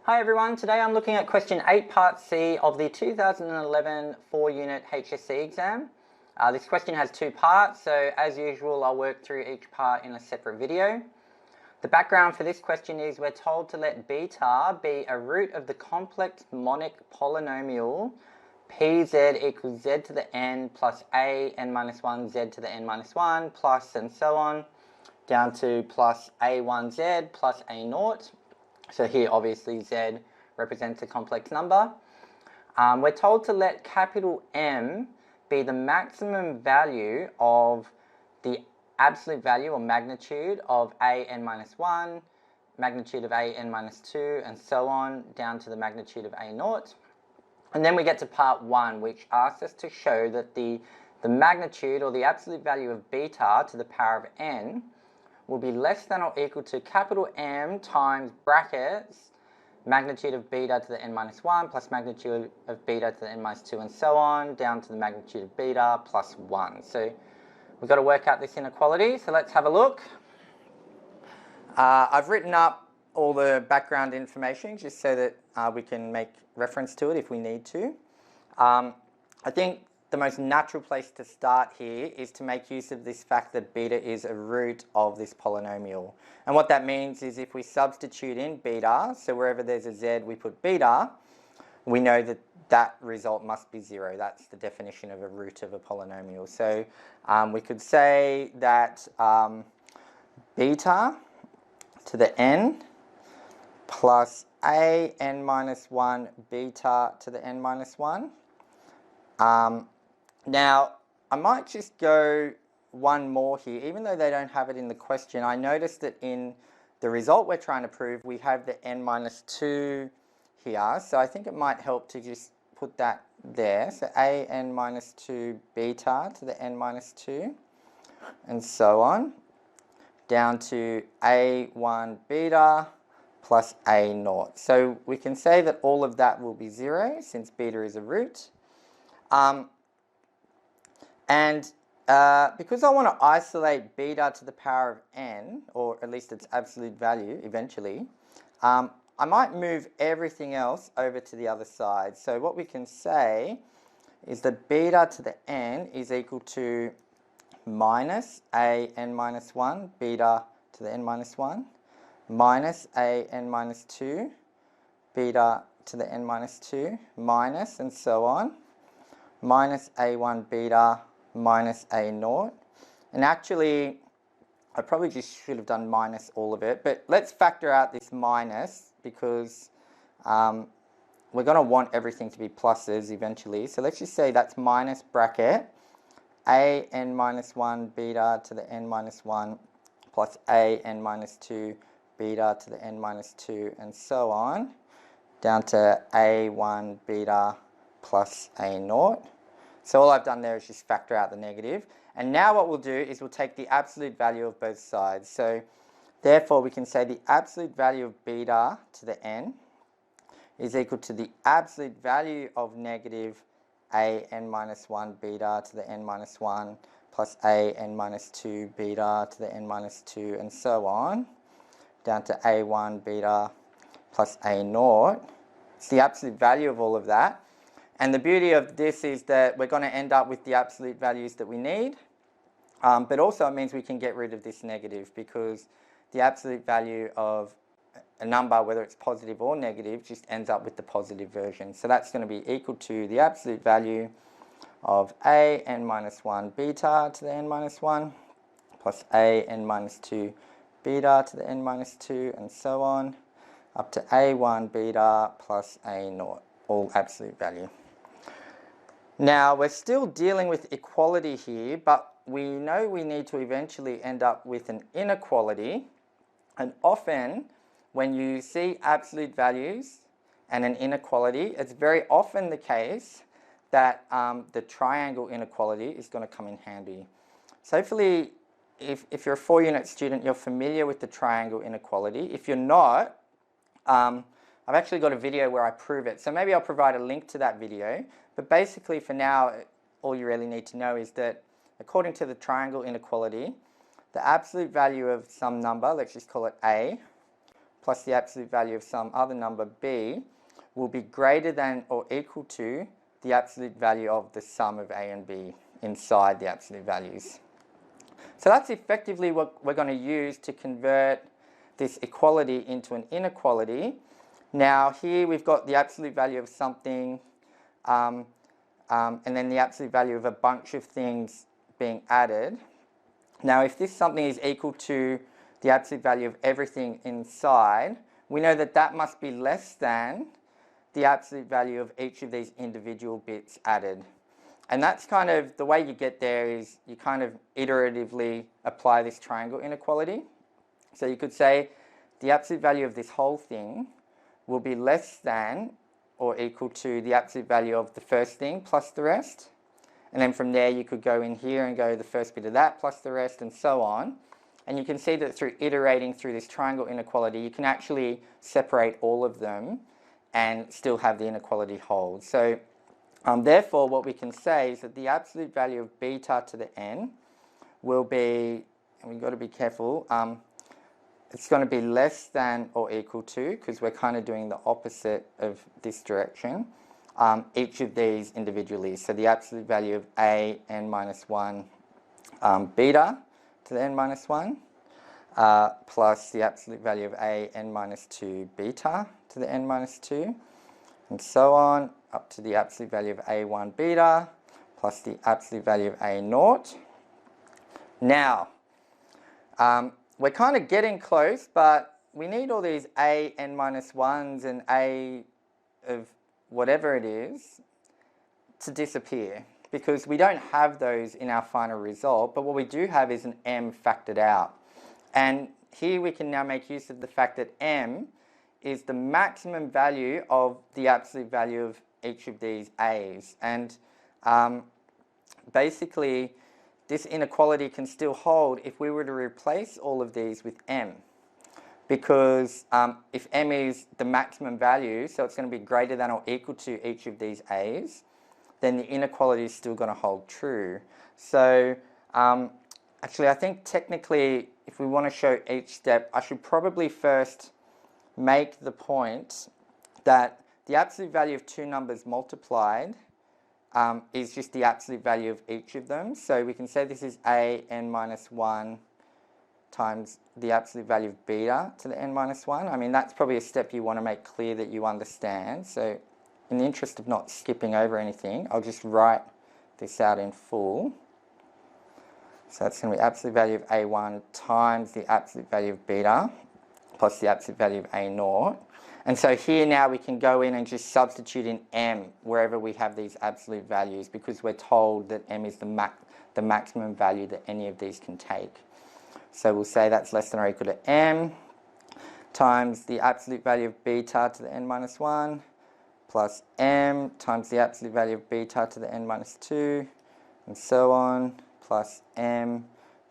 Hi everyone, today I'm looking at question 8 part C of the 2011 4-unit HSC exam. This question has two parts, so as usual I'll work through each part in a separate video. The background for this question is we're told to let beta be a root of the complex monic polynomial pz equals z to the n plus a n minus 1 z to the n minus 1 plus and so on down to plus a1z plus a naught. So here obviously z represents a complex number. We're told to let capital M be the maximum value of the absolute value or magnitude of a n minus 1, magnitude of a n minus 2, and so on down to the magnitude of a naught. And then we get to part 1, which asks us to show that the magnitude or the absolute value of beta to the power of n will be less than or equal to capital M times brackets magnitude of beta to the n minus 1 plus magnitude of beta to the n minus 2 and so on down to the magnitude of beta plus 1. So we've got to work out this inequality, so let's have a look. I've written up all the background information just so that we can make reference to it if we need to. I think the most natural place to start here is to make use of this fact that beta is a root of this polynomial. And what that means is if we substitute in beta, so wherever there's a z we put beta, we know that that result must be 0. That's the definition of a root of a polynomial. So we could say that beta to the n plus a n minus 1 beta to the n minus 1. Now, I might just go one more here, even though they don't have it in the question. I noticed that in the result we're trying to prove, we have the n minus 2 here. So I think it might help to just put that there. So a n minus 2 beta to the n minus 2, and so on, down to a1 beta plus a naught. So we can say that all of that will be 0 since beta is a root. Because I want to isolate beta to the power of n, or at least its absolute value eventually, I might move everything else over to the other side. So what we can say is that beta to the n is equal to minus a n minus 1 beta to the n minus 1 minus a n minus 2 beta to the n minus 2 minus and so on minus a1 beta minus a naught. And actually, I probably just should have done minus all of it, but let's factor out this minus because we're going to want everything to be pluses eventually. So let's just say that's minus bracket a n minus 1 beta to the n minus 1 plus a n minus 2 beta to the n minus 2 and so on down to a1 beta plus a naught. So all I've done there is just factor out the negative. And now what we'll do is we'll take the absolute value of both sides. So therefore we can say the absolute value of beta to the n is equal to the absolute value of negative a n minus 1 beta to the n minus 1 plus a n minus 2 beta to the n minus 2 and so on down to a1 beta plus a naught. It's the absolute value of all of that. And the beauty of this is that we're going to end up with the absolute values that we need, but also it means we can get rid of this negative because the absolute value of a number, whether it's positive or negative, just ends up with the positive version. So that's going to be equal to the absolute value of a n minus 1 beta to the n minus 1 plus a n minus 2 beta to the n minus 2 and so on up to a1 beta plus a naught, all absolute value. Now, we're still dealing with equality here, but we know we need to eventually end up with an inequality. And often, when you see absolute values and an inequality, it's very often the case that the triangle inequality is going to come in handy. So hopefully, if you're a 4-unit student, you're familiar with the triangle inequality. If you're not, I've actually got a video where I prove it. So maybe I'll provide a link to that video. But basically for now, all you really need to know is that according to the triangle inequality, the absolute value of some number, let's just call it a, plus the absolute value of some other number b will be greater than or equal to the absolute value of the sum of a and b inside the absolute values. So that's effectively what we're going to use to convert this equality into an inequality. Now here we've got the absolute value of something and then the absolute value of a bunch of things being added. Now if this something is equal to the absolute value of everything inside, we know that that must be less than the absolute value of each of these individual bits added. And that's kind of the way you get there is you kind of iteratively apply this triangle inequality. So you could say the absolute value of this whole thing will be less than or equal to the absolute value of the first thing plus the rest. And then from there you could go in here and go the first bit of that plus the rest and so on. And you can see that through iterating through this triangle inequality, you can actually separate all of them and still have the inequality hold. So therefore what we can say is that the absolute value of beta to the n will be, and we've got to be careful, it's going to be less than or equal to, because we're kind of doing the opposite of this direction, each of these individually. So the absolute value of a n minus 1 beta to the n minus 1 plus the absolute value of a n minus 2 beta to the n minus 2 and so on up to the absolute value of a1 beta plus the absolute value of a naught. Now we're kind of getting close, but we need all these a n minus 1s and a of whatever it is to disappear, because we don't have those in our final result, but what we do have is an m factored out. And here we can now make use of the fact that m is the maximum value of the absolute value of each of these a's. And basically this inequality can still hold if we were to replace all of these with m. Because if m is the maximum value, so it's going to be greater than or equal to each of these a's, then the inequality is still going to hold true. So actually I think technically if we want to show each step, I should probably first make the point that the absolute value of two numbers multiplied is just the absolute value of each of them. So we can say this is a n minus 1 times the absolute value of beta to the n minus 1. I mean, that's probably a step you want to make clear that you understand. So in the interest of not skipping over anything, I'll just write this out in full. So that's going to be absolute value of a1 times the absolute value of beta plus the absolute value of a naught. And so here now we can go in and just substitute in m wherever we have these absolute values, because we're told that m is the maximum value that any of these can take. So we'll say that's less than or equal to m times the absolute value of beta to the n minus 1 plus m times the absolute value of beta to the n minus 2 and so on, plus m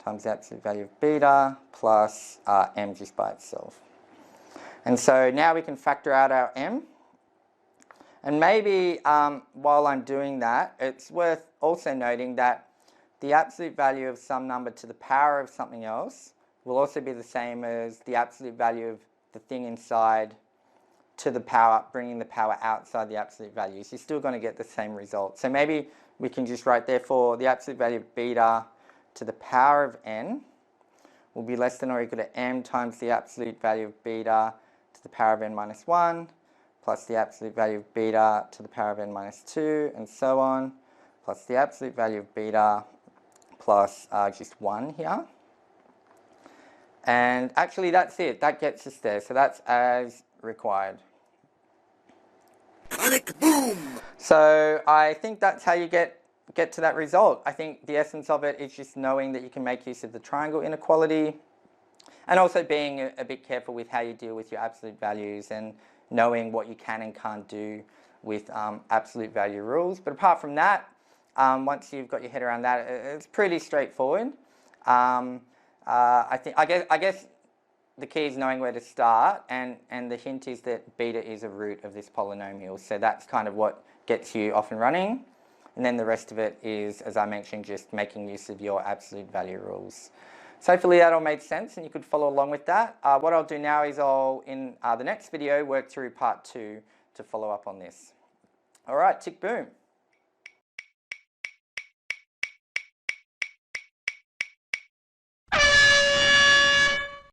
times the absolute value of beta plus m just by itself. And so now we can factor out our m. And maybe while I'm doing that, it's worth also noting that the absolute value of some number to the power of something else will also be the same as the absolute value of the thing inside to the power, bringing the power outside the absolute values. You're still going to get the same result. So maybe we can just write, therefore, the absolute value of beta to the power of n will be less than or equal to m times the absolute value of beta to the power of n minus 1 plus the absolute value of beta to the power of n minus 2 and so on, plus the absolute value of beta plus just 1 here. And actually that's it. That gets us there. So that's as required. Panic boom! So I think that's how you get to that result. I think the essence of it is just knowing that you can make use of the triangle inequality, and also being a bit careful with how you deal with your absolute values and knowing what you can and can't do with absolute value rules. But apart from that, once you've got your head around that, it's pretty straightforward. I guess the key is knowing where to start, and the hint is that beta is a root of this polynomial. So that's kind of what gets you off and running. And then the rest of it is, as I mentioned, just making use of your absolute value rules. So hopefully that all made sense and you could follow along with that. What I'll do now is I'll, in the next video, work through part 2 to follow up on this. All right, tick boom.